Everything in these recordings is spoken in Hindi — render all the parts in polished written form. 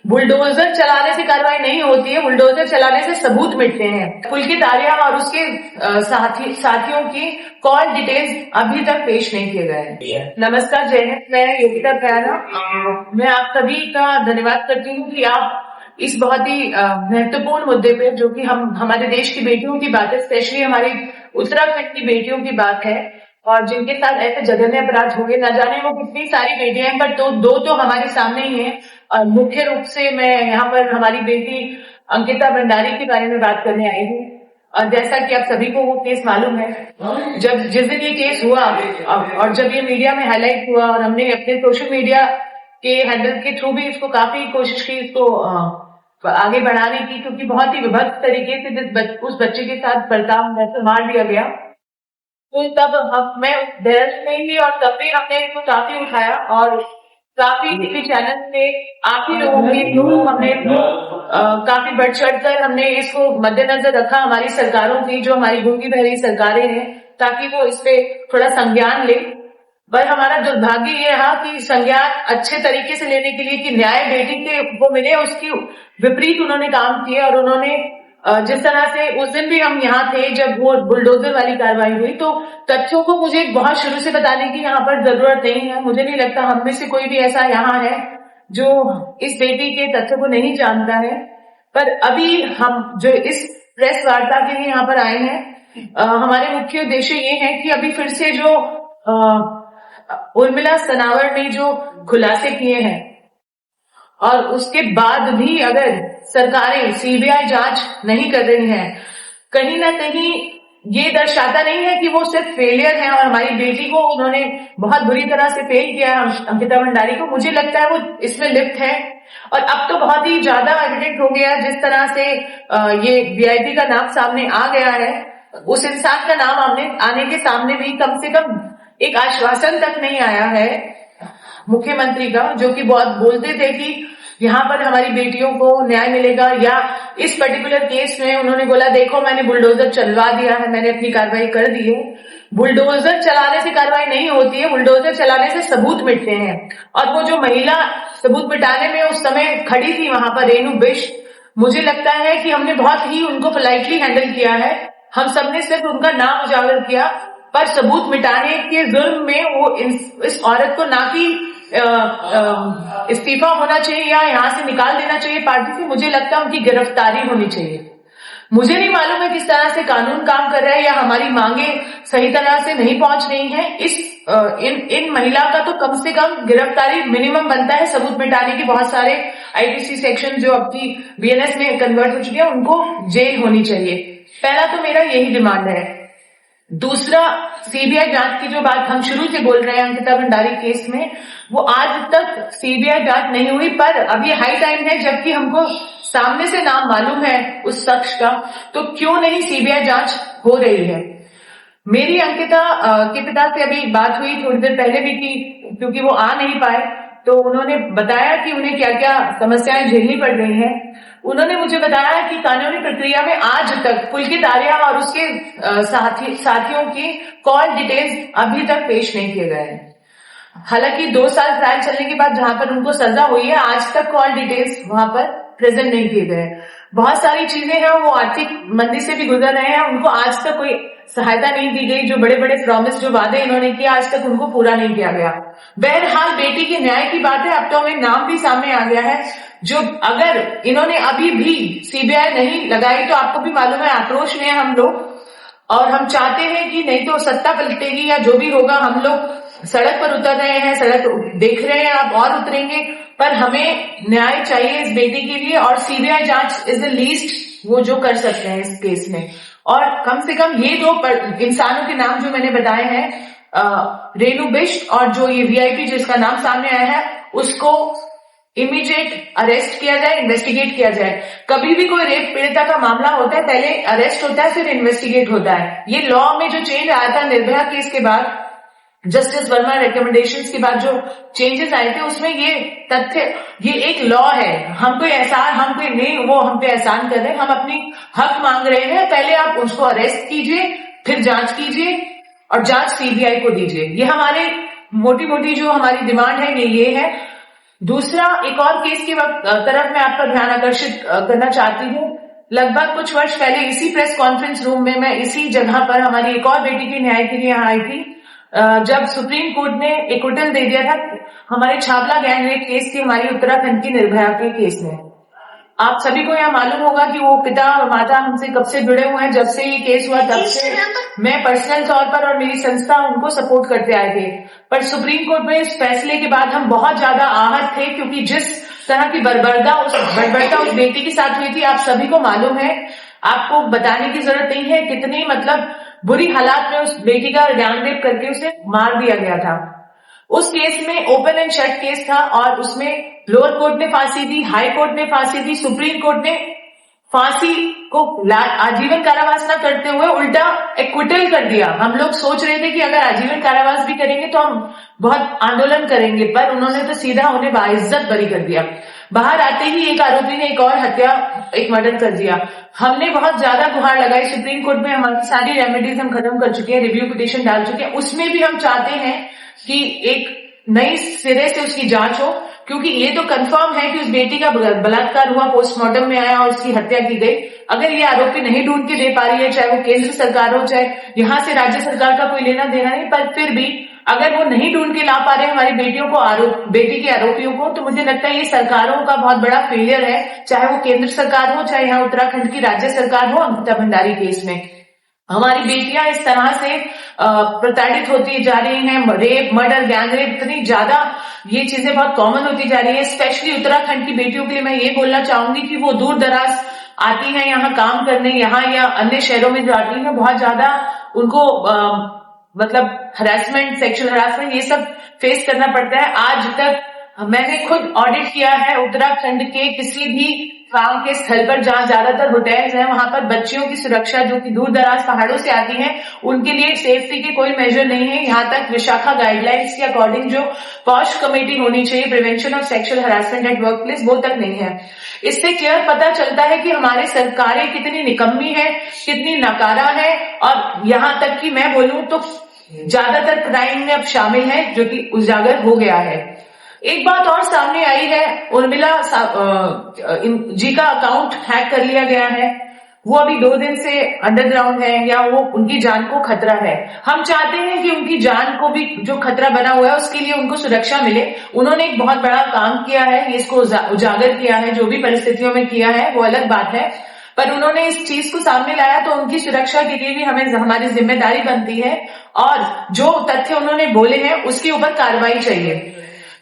बुलडोजर चलाने से कार्रवाई नहीं होती है, बुलडोजर चलाने से सबूत मिटते हैं। पुलकित आर्या और उसके साथियों की कॉल डिटेल्स अभी तक पेश नहीं किए गए। नमस्कार, जय हिंद। मैं योगिता प्यारा। मैं आप सभी का धन्यवाद करती हूँ कि आप इस बहुत ही महत्वपूर्ण मुद्दे पे, जो कि हमारे देश की बेटियों की बात है, स्पेशली हमारी उत्तराखंड की बेटियों की बात है, और जिनके साथ ऐसे जघन्य अपराध हुए, न जाने वो कितनी सारी बेटियां हैं, बट दो तो हमारे सामने ही हैं। और मुख्य रूप से मैं यहाँ पर हमारी बेटी अंकिता भंडारी के बारे में बात करने आई हूँ। और जैसा कि आप सभी को वो केस मालूम है, जिस दिन ये केस हुआ और जब ये मीडिया में हाईलाइट हुआ, और हमने अपने सोशल मीडिया के हैंडल के थ्रू भी इसको काफी कोशिश की इसको आगे बढ़ाने की, क्योंकि बहुत ही विभत्स तरीके से उस बच्चे के साथ बर्ताव मार दिया गया। तो तब मैं देहरादून में ही, और तब भी हमने इसको काफी उठाया, और काफी टीवी चैनल पे आप ही लोगों के थ्रू हमने काफी बढ़ चढ़कर हमने इसको मद्देनजर रखा, हमारी सरकारों की, जो हमारी गूंगी बहरी सरकारें हैं, ताकि वो इस पे थोड़ा संज्ञान ले। पर हमारा दुर्भाग्य ये रहा कि संज्ञान अच्छे तरीके से लेने के लिए कि न्याय बेटी के वो मिले, उसकी विपरीत उन्होंने काम किए। और उन्होंने जिस तरह से उस दिन भी हम यहाँ थे जब वो बुलडोजर वाली कार्रवाई हुई, तो तथ्यों को मुझे बहुत शुरू से बताने की यहाँ पर जरूरत नहीं है। मुझे नहीं लगता हम में से कोई भी ऐसा यहाँ है जो इस बेटी के तथ्यों को नहीं जानता है। पर अभी हम जो इस प्रेस वार्ता के लिए यहाँ पर आए हैं, हमारे मुख्य उद्देश्य ये है कि अभी फिर से जो उर्मिला सनावर ने जो खुलासे किए हैं, और उसके बाद भी अगर सरकारें सीबीआई जांच नहीं कर रही हैं, कहीं ना कहीं ये दर्शाता नहीं है कि वो सिर्फ फेलियर है और हमारी बेटी को उन्होंने बहुत बुरी तरह से फेल किया है, अंकिता भंडारी को। मुझे लगता है वो इसमें लिप्त है, और अब तो बहुत ही ज्यादा एविडेंट हो गया जिस तरह से ये वीआईपी का नाम सामने आ गया है। उस इंसान का नाम आने के सामने भी कम से कम एक आश्वासन तक नहीं आया है मुख्यमंत्री का, जो कि बहुत बोलते थे कि यहाँ पर हमारी बेटियों को न्याय मिलेगा। या इस पर्टिकुलर केस में उन्होंने बोला, देखो मैंने बुलडोजर चलवा दिया है, मैंने अपनी कार्रवाई कर दी है। बुलडोजर चलाने से कार्रवाई नहीं होती है, बुलडोजर चलाने से सबूत मिटते हैं। और वो जो महिला सबूत मिटाने में उस समय खड़ी थी वहां पर, रेणु बिष्ट, मुझे लगता है कि हमने बहुत ही उनको पोलाइटली हैंडल किया है। हम सबने सिर्फ उनका नाम उजागर किया, पर सबूत मिटाने के जुर्म में वो इस औरत को ना कि इस्तीफा होना चाहिए या यहाँ से निकाल देना चाहिए पार्टी से, मुझे लगता है उनकी गिरफ्तारी होनी चाहिए। मुझे नहीं मालूम है किस तरह से कानून काम कर रहा है, या हमारी मांगे सही तरह से नहीं पहुंच रही हैं। इन महिला का तो कम से कम गिरफ्तारी मिनिमम बनता है। सबूत मिटाने के बहुत सारे आईपीसी सेक्शन जो अब की बीएनएस में कन्वर्ट हो चुके हैं, उनको जेल होनी चाहिए। पहला तो मेरा यही डिमांड है। दूसरा, सीबीआई जांच की जो बात हम शुरू से बोल रहे हैं अंकिता भंडारी केस में, वो आज तक सीबीआई जांच नहीं हुई। पर अब ये हाई टाइम है, जबकि हमको सामने से नाम मालूम है उस शख्स का, तो क्यों नहीं सीबीआई जांच हो रही है। मेरी अंकिता के पिता से अभी बात हुई थोड़ी देर पहले भी कि क्योंकि वो आ नहीं पाए, तो उन्होंने बताया कि उन्हें क्या क्या समस्याएं झेलनी पड़ रही हैं। उन्होंने मुझे बताया कि कानूनी प्रक्रिया में आज तक पुलकित आर्या और उसके साथियों की कॉल डिटेल्स अभी तक पेश नहीं किए गए हैं। हालांकि 2 साल ट्रायल चलने के बाद जहां पर उनको सजा हुई है, आज तक कॉल डिटेल्स वहां पर प्रेजेंट नहीं किए गए। बहुत सारी चीजें हैं, वो आर्थिक मंदी से भी गुजर रहे हैं, उनको आज तक कोई सहायता नहीं दी गई। जो बड़े बड़े प्रॉमिस, जो वादे इन्होंने किए, आज तक उनको पूरा नहीं किया गया। बहरहाल बेटी के न्याय की बात है, अब तो हमें नाम भी सामने आ गया है। जो अगर इन्होंने अभी भी सीबीआई नहीं लगाई, तो आपको भी मालूम है आक्रोश में हम लोग, और हम चाहते हैं कि नहीं तो सत्ता पलटेगी या जो भी होगा, हम लोग सड़क पर उतर रहे हैं, सड़क देख रहे हैं, आप और उतरेंगे। पर हमें न्याय चाहिए इस बेटी के लिए, और सीबीआई जांच इज द लीस्ट वो जो कर सकते हैं इस केस में। और कम से कम ये 2 इंसानों के नाम जो मैंने बताए हैं, रेणु बिष्ट और जो ये वीआईपी जिसका नाम सामने आया है, उसको इमीडिएट अरेस्ट किया जाए, इन्वेस्टिगेट किया जाए। कभी भी कोई रेप पीड़िता का मामला होता है, पहले अरेस्ट होता है, फिर इन्वेस्टिगेट होता है। ये लॉ में जो चेंज आया था निर्भया केस के बाद, जस्टिस वर्मा रिकमेंडेशंस के बाद जो चेंजेस आए थे, उसमें ये तथ्य, ये एक लॉ है। हम कोई नहीं वो हम पे एहसान कर रहे हैं, हम अपनी हक मांग रहे हैं। पहले आप उसको अरेस्ट कीजिए, फिर जांच कीजिए, और जांच सीबीआई को दीजिए। ये हमारे मोटी मोटी जो हमारी डिमांड है, ये है। दूसरा, एक और केस की तरफ मैं आपका ध्यान आकर्षित करना चाहती हूँ। लगभग कुछ वर्ष पहले इसी प्रेस कॉन्फ्रेंस रूम में मैं इसी जगह पर हमारी एक और बेटी के न्याय के लिए यहाँ आई थी, जब सुप्रीम कोर्ट ने एक्विटल दे दिया था हमारे छावला गैंग रेप केस की, हमारी उत्तराखंड की निर्भया के केस में। आप सभी को यहाँ मालूम होगा कि वो पिता और माता हमसे कब से जुड़े हुए हैं, जब से ये केस हुआ तब से मैं पर्सनल तौर पर और मेरी संस्था उनको सपोर्ट करते आए थे। पर सुप्रीम कोर्ट में इस फैसले के बाद हम बहुत ज्यादा आहत थे, क्योंकि जिस तरह की बर्बरता उस बेटी के साथ हुई थी आप सभी को मालूम है। आपको बताने की जरूरत नहीं है कितनी बुरी हालात में उस बेटी का गैंग रेप करके उसे मार दिया गया था। उस केस में ओपन एंड शट केस था और उसमें लोअर कोर्ट ने फांसी दी, हाई कोर्ट ने फांसी दी, सुप्रीम कोर्ट ने फांसी को आजीवन कारावास न करते हुए उल्टा एक्विटल कर दिया। हम लोग सोच रहे थे कि अगर आजीवन कारावास भी करेंगे तो हम बहुत आंदोलन करेंगे, पर उन्होंने तो सीधा उन्हें बाइज्जत बरी कर दिया। बाहर आते ही एक आरोपी ने एक और एक मर्डर कर दिया। हमने बहुत ज्यादा गुहार लगाई सुप्रीम कोर्ट में, हमारी सारी रेमेडीज हम खत्म कर चुके हैं, रिव्यू पिटीशन डाल चुके हैं। उसमें भी हम चाहते हैं कि एक नई सिरे से उसकी जांच हो, क्योंकि ये तो कंफर्म है कि उस बेटी का बलात्कार हुआ, पोस्टमार्टम में आया और उसकी हत्या की गई। अगर ये आरोपी नहीं ढूंढ के दे पा रही है, चाहे वो केंद्र सरकार हो चाहे यहाँ से राज्य सरकार का कोई लेना देना नहीं, पर फिर भी अगर वो नहीं ढूंढ के ला पा रहे हमारी बेटी के आरोपियों को, तो मुझे लगता है ये सरकारों का बहुत बड़ा फेलियर है, चाहे वो केंद्र सरकार हो चाहे यहाँ उत्तराखंड की राज्य सरकार हो। अंकिता भंडारी केस में हमारी बेटियां इस तरह से प्रताड़ित होती जा रही हैं, रेप, मर्डर, गैंग रेप, इतनी ज्यादा ये चीजें बहुत कॉमन होती जा रही है। स्पेशली उत्तराखंड की बेटियों के लिए मैं ये बोलना चाहूंगी कि वो दूर दराज आती हैं यहाँ काम करने, यहाँ या अन्य शहरों में जो आती हैं, बहुत ज्यादा उनको हरासमेंट, सेक्सुअल हरासमेंट, ये सब फेस करना पड़ता है। आज तक मैंने खुद ऑडिट किया है उत्तराखंड के किसी भी काम के स्थल पर जहां ज्यादातर होटल्स हैं, वहां पर बच्चियों की सुरक्षा जो कि दूर दराज पहाड़ों से आती हैं, उनके लिए सेफ्टी के कोई मेजर नहीं है। यहाँ तक विशाखा गाइडलाइंस के अकॉर्डिंग जो पॉश कमेटी होनी चाहिए prevention of sexual harassment at work place, वो तक नहीं है। इससे क्लियर पता चलता है कि हमारी सरकारें कितनी निकम्मी है, कितनी नकारा है, और यहाँ तक कि मैं बोलूं तो ज्यादातर क्राइम में अब शामिल है, जो कि उजागर हो गया है। एक बात और सामने आई है, उर्मिला जी का अकाउंट हैक कर लिया गया है। वो अभी 2 दिन से अंडरग्राउंड है, या वो उनकी जान को खतरा है। हम चाहते हैं कि उनकी जान को भी जो खतरा बना हुआ है उसके लिए उनको सुरक्षा मिले। उन्होंने एक बहुत बड़ा काम किया है, इसको उजागर किया है, जो भी परिस्थितियों में किया है वो अलग बात है, पर उन्होंने इस चीज को सामने लाया तो उनकी सुरक्षा के लिए भी हमारी जिम्मेदारी बनती है, और जो तथ्य उन्होंने बोले हैं उसके ऊपर कार्रवाई चाहिए।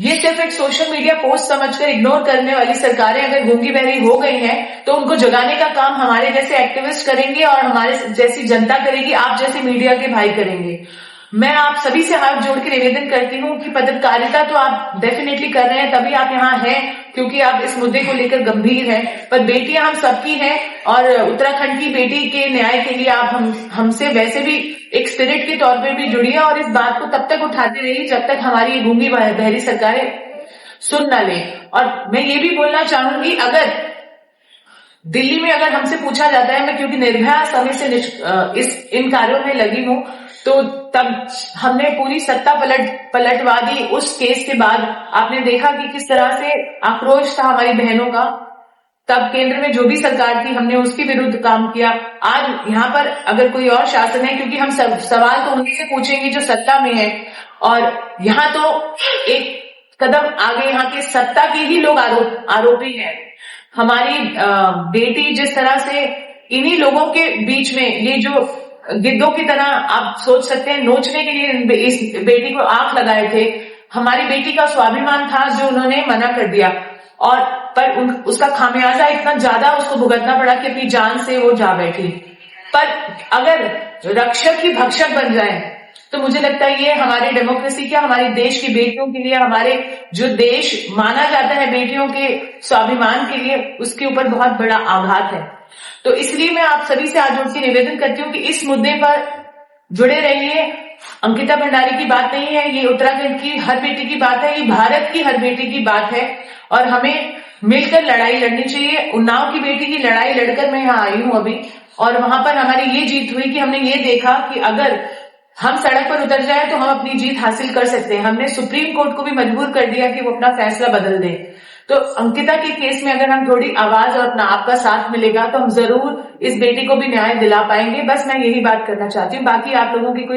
ये सिर्फ एक सोशल मीडिया पोस्ट समझकर इग्नोर करने वाली सरकारें अगर गूंगी बहरी हो गई हैं, तो उनको जगाने का काम हमारे जैसे एक्टिविस्ट करेंगे और हमारे जैसी जनता करेगी, आप जैसे मीडिया के भाई करेंगे। मैं आप सभी से हाथ जोड़ के निवेदन करती हूँ कि पत्रकारिता तो आप डेफिनेटली कर रहे हैं, तभी आप यहाँ हैं क्योंकि आप इस मुद्दे को लेकर गंभीर हैं, पर बेटियां हम सबकी हैं, और उत्तराखंड की बेटी के न्याय के लिए आप हमसे वैसे भी एक स्पिरिट के तौर पे भी जुड़िए, और इस बात को तब तक उठाते रहिए जब तक हमारी गूंगी बहरी सरकारें सुन ना ले। और मैं ये भी बोलना चाहूंगी, अगर दिल्ली में अगर हमसे पूछा जाता है, मैं क्योंकि निर्भया समय से इन कार्यों में लगी हूं, तो तब हमने पूरी सत्ता पलटवादी उस केस के बाद आपने देखा कि किस तरह से आक्रोश था हमारी बहनों का। तब केंद्र में जो भी सरकार थी हमने उसके विरुद्ध काम किया। आज यहाँ पर अगर कोई और शासन है, क्योंकि हम सवाल तो उन्हीं से पूछेंगे जो सत्ता में है, और यहाँ तो एक कदम आगे यहाँ के सत्ता के ही लोग आरोपी हैं। हमारी बेटी जिस तरह से इन्हीं लोगों के बीच में, ये जो गिद्धों की तरह आप सोच सकते हैं, नोचने के लिए इस बेटी को आंख लगाए थे। हमारी बेटी का स्वाभिमान था जो उन्होंने मना कर दिया, और पर उसका खामियाजा इतना ज्यादा उसको भुगतना पड़ा कि अपनी जान से वो जा बैठी। पर अगर रक्षक ही भक्षक बन जाए तो मुझे लगता है ये हमारे डेमोक्रेसी क्या, हमारे देश की बेटियों के लिए, हमारे जो देश माना जाता है बेटियों के स्वाभिमान के लिए, उसके ऊपर बहुत बड़ा आघात है। तो इसलिए मैं आप सभी से आज जोड़ के निवेदन करती हूँ कि इस मुद्दे पर जुड़े रहिए। अंकिता भंडारी की बात नहीं है, ये उत्तराखंड की हर बेटी की बात है, ये भारत की हर बेटी की बात है, और हमें मिलकर लड़ाई लड़नी चाहिए। उन्नाव की बेटी की लड़ाई लड़कर मैं यहाँ आई हूँ अभी, और वहां पर हमारी ये जीत हुई कि हमने ये देखा कि अगर हम सड़क पर उतर जाए तो हम अपनी जीत हासिल कर सकते हैं। हमने सुप्रीम कोर्ट को भी मजबूर कर दिया कि वो अपना फैसला बदल दे। तो अंकिता के केस में अगर हम थोड़ी आवाज और अपना आपका साथ मिलेगा तो हम जरूर इस बेटी को भी न्याय दिला पाएंगे। बस मैं यही बात करना चाहती हूँ। बाकी आप लोगों की कोई